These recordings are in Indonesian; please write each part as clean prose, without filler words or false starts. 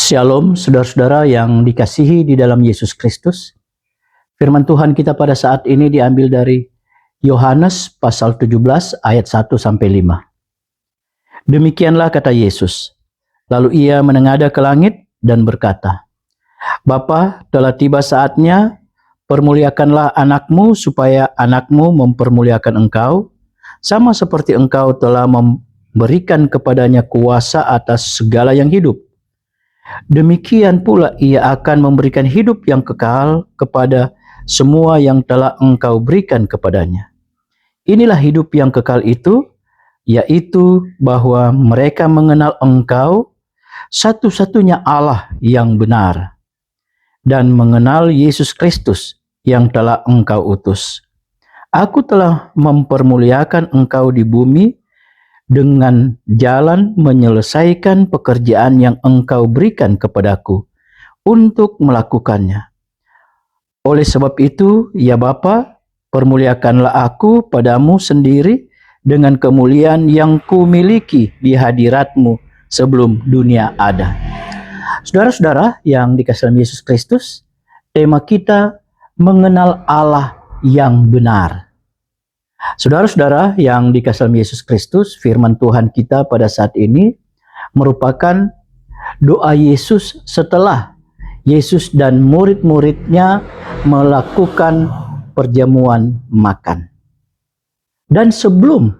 Shalom saudara-saudara yang dikasihi di dalam Yesus Kristus. Firman Tuhan kita pada saat ini diambil dari Yohanes pasal 17 ayat 1 sampai 5. Demikianlah kata Yesus. Lalu ia menengadah ke langit dan berkata, Bapa, telah tiba saatnya, permuliakanlah anakmu supaya anakmu mempermuliakan engkau, sama seperti engkau telah memberikan kepadanya kuasa atas segala yang hidup. Demikian pula ia akan memberikan hidup yang kekal kepada semua yang telah engkau berikan kepadanya. Inilah hidup yang kekal itu, yaitu bahwa mereka mengenal engkau, satu-satunya Allah yang benar, dan mengenal Yesus Kristus yang telah engkau utus. Aku telah mempermuliakan engkau di bumi, dengan jalan menyelesaikan pekerjaan yang engkau berikan kepadaku untuk melakukannya. Oleh sebab itu, ya Bapa, permuliakanlah aku padamu sendiri dengan kemuliaan yang kumiliki di hadiratmu sebelum dunia ada. Saudara-saudara yang dikasihi dalam Yesus Kristus, tema kita mengenal Allah yang benar. Saudara-saudara yang dikasihi dalam Yesus Kristus, firman Tuhan kita pada saat ini merupakan doa Yesus setelah Yesus dan murid-muridnya melakukan perjamuan makan. Dan sebelum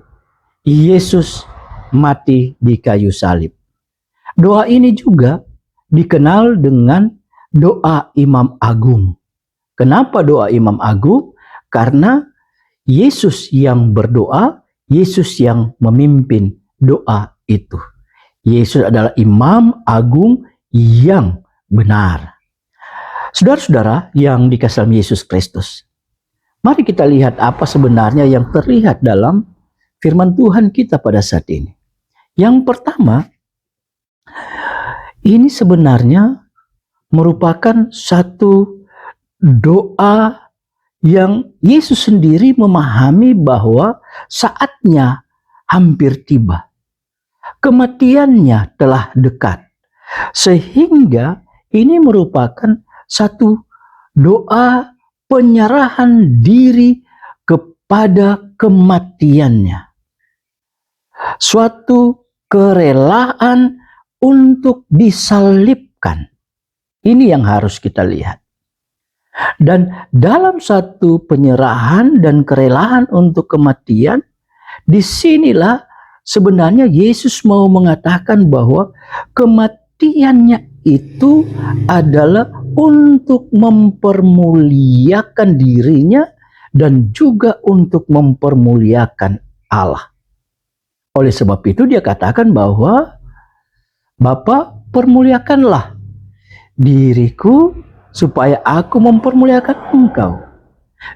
Yesus mati di kayu salib. Doa ini juga dikenal dengan doa Imam Agung. Kenapa doa Imam Agung? Karena Yesus yang berdoa, Yesus yang memimpin doa itu. Yesus adalah Imam Agung yang benar. Saudara-saudara yang dikasihi dalam Yesus Kristus, mari kita lihat apa sebenarnya yang terlihat dalam firman Tuhan kita pada saat ini. Yang pertama, ini sebenarnya merupakan satu doa yang Yesus sendiri memahami bahwa saatnya hampir tiba. Kematiannya telah dekat. Sehingga ini merupakan satu doa penyerahan diri kepada kematiannya. Suatu kerelaan untuk disalibkan. Ini yang harus kita lihat. Dan dalam satu penyerahan dan kerelaan untuk kematian, disinilah sebenarnya Yesus mau mengatakan bahwa kematiannya itu adalah untuk mempermuliakan dirinya dan juga untuk mempermuliakan Allah. Oleh sebab itu dia katakan bahwa Bapa, permuliakanlah diriku supaya aku mempermuliakan engkau.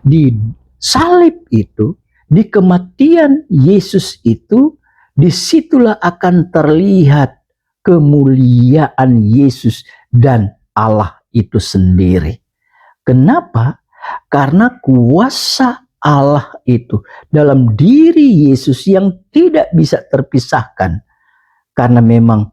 Di salib itu, di kematian Yesus itu, disitulah akan terlihat kemuliaan Yesus dan Allah itu sendiri. Kenapa? Karena kuasa Allah itu dalam diri Yesus yang tidak bisa terpisahkan. Karena memang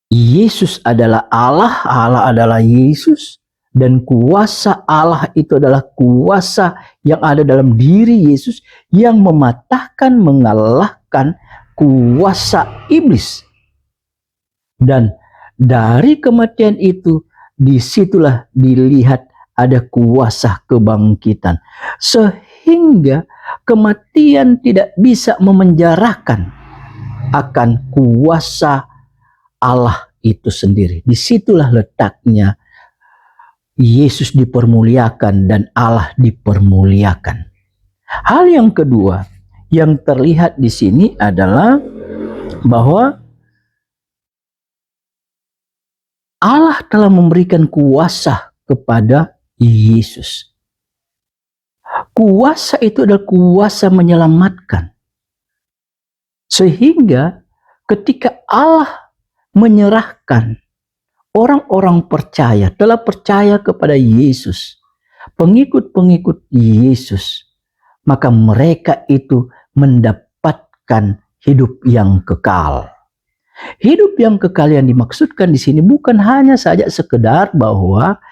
Yesus adalah Allah, Allah adalah Yesus, dan kuasa Allah itu adalah kuasa yang ada dalam diri Yesus yang mematahkan, mengalahkan kuasa iblis. Dan dari kematian itu, disitulah dilihat ada kuasa kebangkitan. Sehingga kematian tidak bisa memenjarakan akan kuasa Allah itu sendiri. Disitulah letaknya Yesus dipermuliakan dan Allah dipermuliakan. Hal yang kedua yang terlihat di sini adalah bahwa Allah telah memberikan kuasa kepada Yesus. Kuasa itu adalah kuasa menyelamatkan. Sehingga ketika Allah menyerahkan orang-orang percaya, telah percaya kepada Yesus, pengikut-pengikut Yesus, maka mereka itu mendapatkan hidup yang kekal. Hidup yang kekal yang dimaksudkan di sini bukan hanya saja sekedar bahwa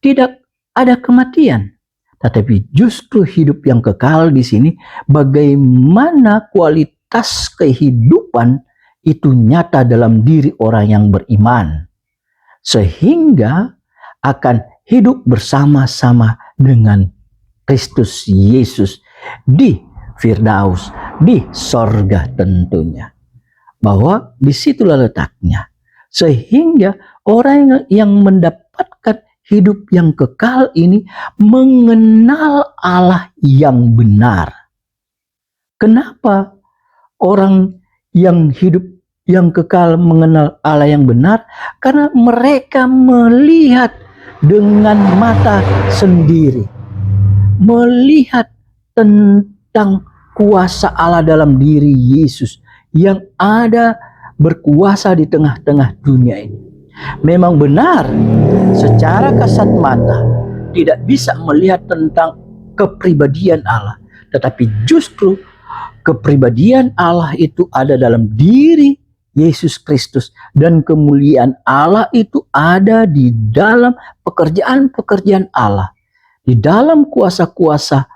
tidak ada kematian, tetapi justru hidup yang kekal di sini bagaimana kualitas kehidupan itu nyata dalam diri orang yang beriman, sehingga akan hidup bersama-sama dengan Kristus Yesus di Firdaus, di sorga tentunya. Bahwa disitulah letaknya. Sehingga orang yang mendapatkan hidup yang kekal ini mengenal Allah yang benar. Kenapa orang yang hidup yang kekal mengenal Allah yang benar? Karena mereka melihat dengan mata sendiri. Melihat tentang kuasa Allah dalam diri Yesus yang ada berkuasa di tengah-tengah dunia ini. Memang benar, secara kasat mata tidak bisa melihat tentang kepribadian Allah, tetapi justru kepribadian Allah itu ada dalam diri Yesus Kristus, dan kemuliaan Allah itu ada di dalam pekerjaan-pekerjaan Allah. Di dalam kuasa-kuasa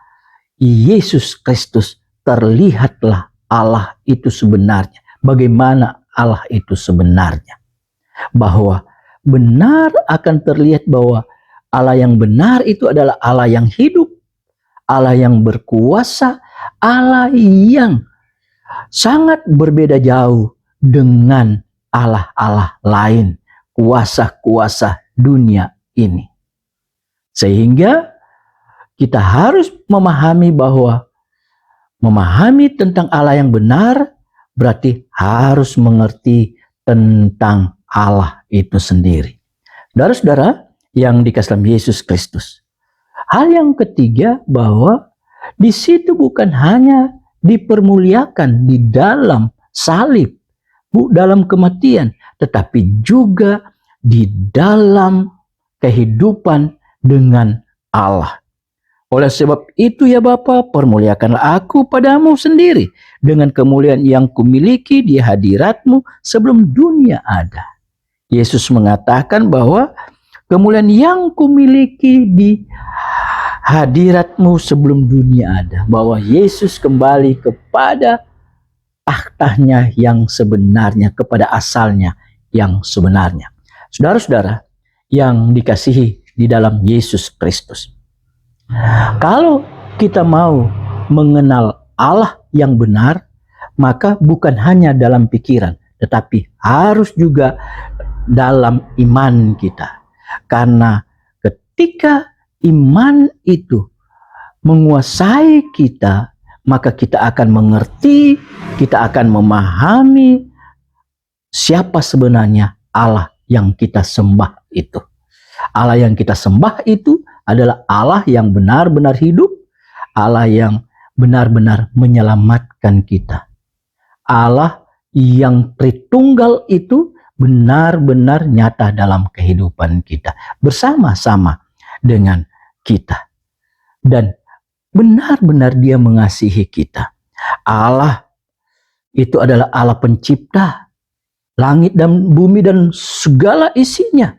Yesus Kristus terlihatlah Allah itu sebenarnya. Bagaimana Allah itu sebenarnya? Bahwa benar akan terlihat bahwa Allah yang benar itu adalah Allah yang hidup, Allah yang berkuasa, Allah yang sangat berbeda jauh dengan Allah-Allah lain, kuasa-kuasa dunia ini. Sehingga kita harus memahami bahwa memahami tentang Allah yang benar berarti harus mengerti tentang Allah itu sendiri. Saudara-saudara yang dikasihi dalam Yesus Kristus. Hal yang ketiga bahwa di situ bukan hanya dipermuliakan di dalam salib, dalam kematian, tetapi juga di dalam kehidupan dengan Allah. Oleh sebab itu ya Bapa, permuliakanlah aku padamu sendiri dengan kemuliaan yang kumiliki di hadiratmu sebelum dunia ada. Yesus mengatakan bahwa kemuliaan yang kumiliki di hadiratmu sebelum dunia ada. Bahwa Yesus kembali kepada tahtanya yang sebenarnya, kepada asalnya yang sebenarnya. Saudara-saudara yang dikasihi di dalam Yesus Kristus. Kalau kita mau mengenal Allah yang benar, maka bukan hanya dalam pikiran, tetapi harus juga dalam iman kita. Karena ketika iman itu menguasai kita, maka kita akan mengerti, kita akan memahami siapa sebenarnya Allah yang kita sembah itu. Allah yang kita sembah itu adalah Allah yang benar-benar hidup, Allah yang benar-benar menyelamatkan kita. Allah yang Tritunggal itu benar-benar nyata dalam kehidupan kita, bersama-sama dengan kita. Dan benar-benar Dia mengasihi kita. Allah itu adalah Allah pencipta langit dan bumi dan segala isinya.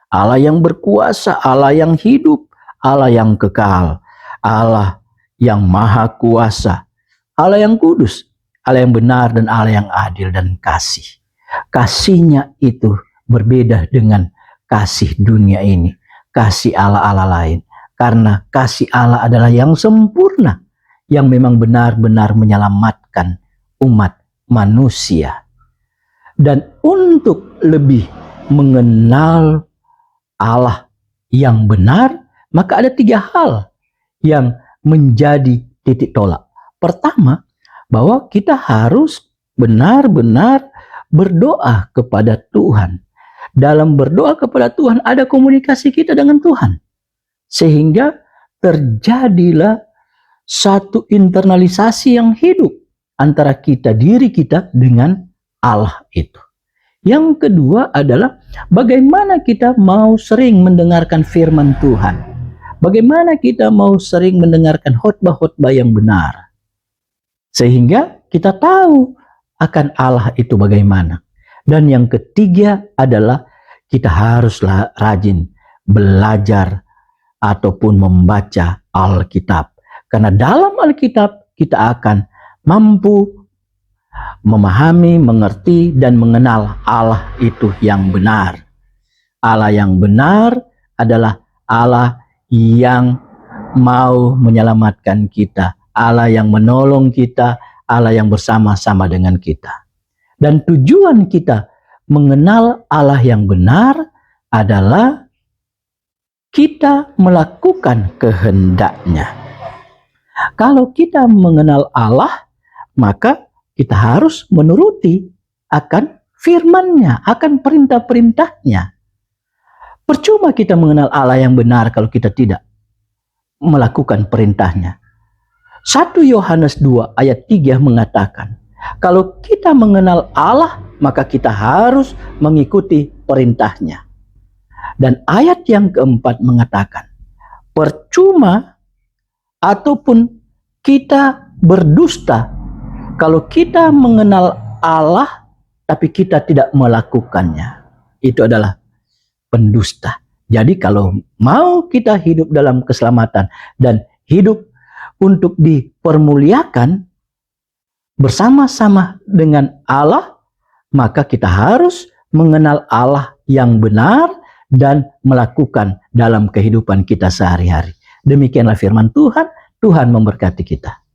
Allah yang berkuasa, Allah yang hidup, Allah yang kekal, Allah yang maha kuasa, Allah yang kudus, Allah yang benar dan Allah yang adil dan kasih. Kasihnya itu berbeda dengan kasih dunia ini, kasih Allah-Allah lain. Karena kasih Allah adalah yang sempurna, yang memang benar-benar menyelamatkan umat manusia. Dan untuk lebih mengenal Allah yang benar, maka ada 3 hal yang menjadi titik tolak. Pertama, bahwa kita harus benar-benar berdoa kepada Tuhan. Dalam berdoa kepada Tuhan ada komunikasi kita dengan Tuhan. Sehingga terjadilah satu internalisasi yang hidup antara kita, diri kita dengan Allah itu. Yang kedua adalah bagaimana kita mau sering mendengarkan firman Tuhan. Bagaimana kita mau sering mendengarkan khotbah-khotbah yang benar. Sehingga kita tahu akan Allah itu bagaimana. Dan yang ketiga adalah kita haruslah rajin belajar ataupun membaca Alkitab. Karena dalam Alkitab kita akan mampu memahami, mengerti, dan mengenal Allah itu yang benar. Allah yang benar adalah Allah yang mau menyelamatkan kita, Allah yang menolong kita, Allah yang bersama-sama dengan kita. Dan tujuan kita mengenal Allah yang benar adalah kita melakukan kehendak-Nya. Kalau kita mengenal Allah, maka kita harus menuruti akan firman-Nya, akan perintah-perintah-Nya. Percuma kita mengenal Allah yang benar kalau kita tidak melakukan perintah-Nya. 1 Yohanes 2 ayat 3 mengatakan, kalau kita mengenal Allah, maka kita harus mengikuti perintah-Nya. Dan ayat yang keempat mengatakan, percuma ataupun kita berdusta kalau kita mengenal Allah tapi kita tidak melakukannya. Itu adalah pendusta. Jadi kalau mau kita hidup dalam keselamatan dan hidup untuk dipermuliakan bersama-sama dengan Allah, maka kita harus mengenal Allah yang benar dan melakukan dalam kehidupan kita sehari-hari. Demikianlah firman Tuhan. Tuhan memberkati kita.